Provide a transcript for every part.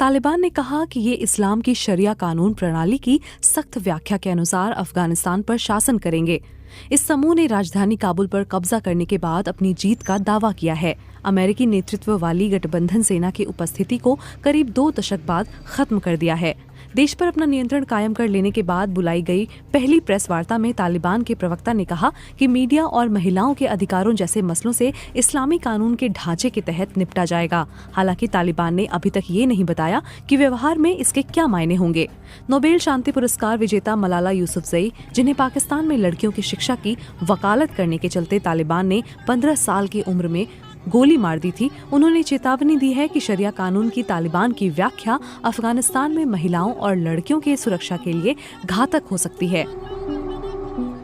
तालिबान ने कहा कि ये इस्लाम की शरिया कानून प्रणाली की सख्त व्याख्या के अनुसार अफगानिस्तान पर शासन करेंगे। इस समूह ने राजधानी काबुल पर कब्जा करने के बाद अपनी जीत का दावा किया है। अमेरिकी नेतृत्व वाली गठबंधन सेना की उपस्थिति को करीब 2 दशक बाद खत्म कर दिया है। देश पर अपना नियंत्रण कायम कर लेने के बाद बुलाई गई पहली प्रेस वार्ता में तालिबान के प्रवक्ता ने कहा कि मीडिया और महिलाओं के अधिकारों जैसे मसलों से इस्लामी कानून के ढांचे के तहत निपटा जाएगा। हालांकि तालिबान ने अभी तक ये नहीं बताया कि व्यवहार में इसके क्या मायने होंगे। नोबेल शांति पुरस्कार विजेता मलाला यूसुफजई, जिन्हें पाकिस्तान में लड़कियों की शिक्षा की वकालत करने के चलते तालिबान ने 15 साल की उम्र में गोली मार दी थी, उन्होंने चेतावनी दी है कि शरिया कानून की तालिबान की व्याख्या अफगानिस्तान में महिलाओं और लड़कियों की सुरक्षा के लिए घातक हो सकती है।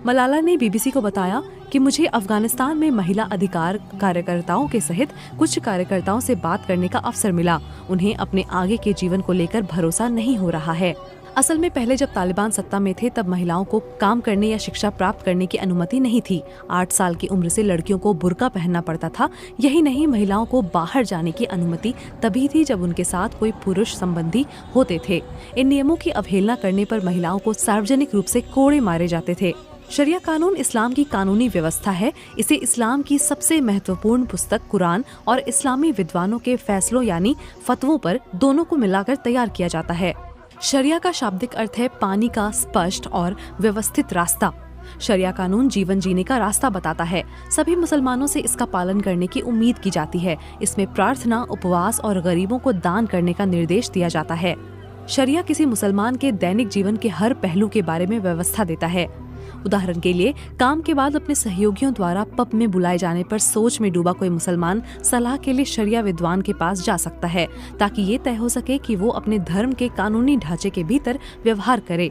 मलाला ने बीबीसी को बताया कि मुझे अफगानिस्तान में महिला अधिकार कार्यकर्ताओं के सहित कुछ कार्यकर्ताओं से बात करने का अवसर मिला। उन्हें अपने आगे के जीवन को लेकर भरोसा नहीं हो रहा है। असल में पहले जब तालिबान सत्ता में थे तब महिलाओं को काम करने या शिक्षा प्राप्त करने की अनुमति नहीं थी। 8 साल की उम्र से लड़कियों को बुर्का पहनना पड़ता था। यही नहीं, महिलाओं को बाहर जाने की अनुमति तभी थी जब उनके साथ कोई पुरुष संबंधी होते थे। इन नियमों की अवहेलना करने पर महिलाओं को सार्वजनिक रूप से कोड़े मारे जाते थे। शरिया कानून इस्लाम की कानूनी व्यवस्था है। इसे इस्लाम की सबसे महत्वपूर्ण पुस्तक कुरान और इस्लामी विद्वानों के फैसलों यानी फतवों पर दोनों को मिलाकर तैयार किया जाता है। शरिया का शाब्दिक अर्थ है पानी का स्पष्ट और व्यवस्थित रास्ता। शरिया कानून जीवन जीने का रास्ता बताता है। सभी मुसलमानों से इसका पालन करने की उम्मीद की जाती है। इसमें प्रार्थना, उपवास और गरीबों को दान करने का निर्देश दिया जाता है। शरिया किसी मुसलमान के दैनिक जीवन के हर पहलू के बारे में व्यवस्था देता है। उदाहरण के लिए, काम के बाद अपने सहयोगियों द्वारा पब में बुलाए जाने पर सोच में डूबा कोई मुसलमान सलाह के लिए शरिया विद्वान के पास जा सकता है, ताकि ये तय हो सके कि वो अपने धर्म के कानूनी ढांचे के भीतर व्यवहार करे।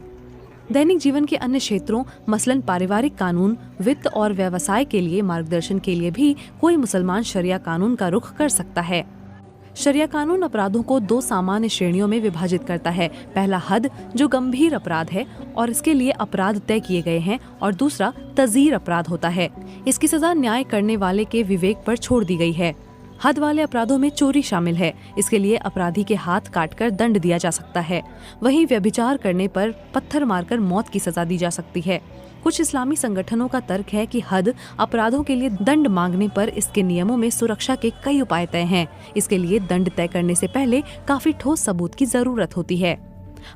दैनिक जीवन के अन्य क्षेत्रों मसलन पारिवारिक कानून, वित्त और व्यवसाय के लिए मार्गदर्शन के लिए भी कोई मुसलमान शरिया कानून का रुख कर सकता है। शरिया कानून अपराधों को 2 सामान्य श्रेणियों में विभाजित करता है। पहला हद, जो गंभीर अपराध है और इसके लिए अपराध तय किए गए हैं, और दूसरा तज़ीर अपराध होता है। इसकी सजा न्याय करने वाले के विवेक पर छोड़ दी गई है। हद वाले अपराधों में चोरी शामिल है। इसके लिए अपराधी के हाथ काटकर दंड दिया जा सकता है। वहीं व्यभिचार करने पर पत्थर मारकर मौत की सजा दी जा सकती है। कुछ इस्लामी संगठनों का तर्क है कि हद अपराधों के लिए दंड मांगने पर इसके नियमों में सुरक्षा के कई उपाय तय हैं। इसके लिए दंड तय करने से पहले काफी ठोस सबूत की जरूरत होती है।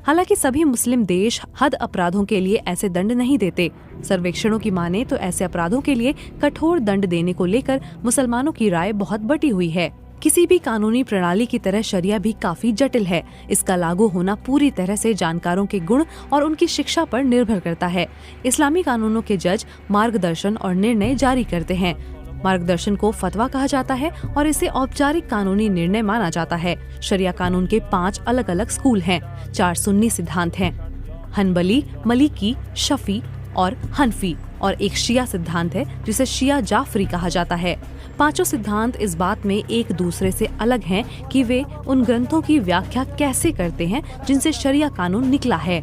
हालांकि सभी मुस्लिम देश हद अपराधों के लिए ऐसे दंड नहीं देते। सर्वेक्षणों की माने तो ऐसे अपराधों के लिए कठोर दंड देने को लेकर मुसलमानों की राय बहुत बटी हुई है। किसी भी कानूनी प्रणाली की तरह शरिया भी काफी जटिल है। इसका लागू होना पूरी तरह से जानकारों के गुण और उनकी शिक्षा पर निर्भर करता है। इस्लामी कानूनों के जज मार्गदर्शन और निर्णय जारी करते हैं। मार्गदर्शन को फतवा कहा जाता है और इसे औपचारिक कानूनी निर्णय माना जाता है। शरिया कानून के 5 अलग अलग स्कूल हैं। 4 सुन्नी सिद्धांत हैं, हनबली, मलिकी, शफी और हनफी, और एक शिया सिद्धांत है जिसे शिया जाफरी कहा जाता है। 5 सिद्धांत इस बात में एक दूसरे से अलग हैं कि वे उन ग्रंथों की व्याख्या कैसे करते हैं जिनसे शरिया कानून निकला है।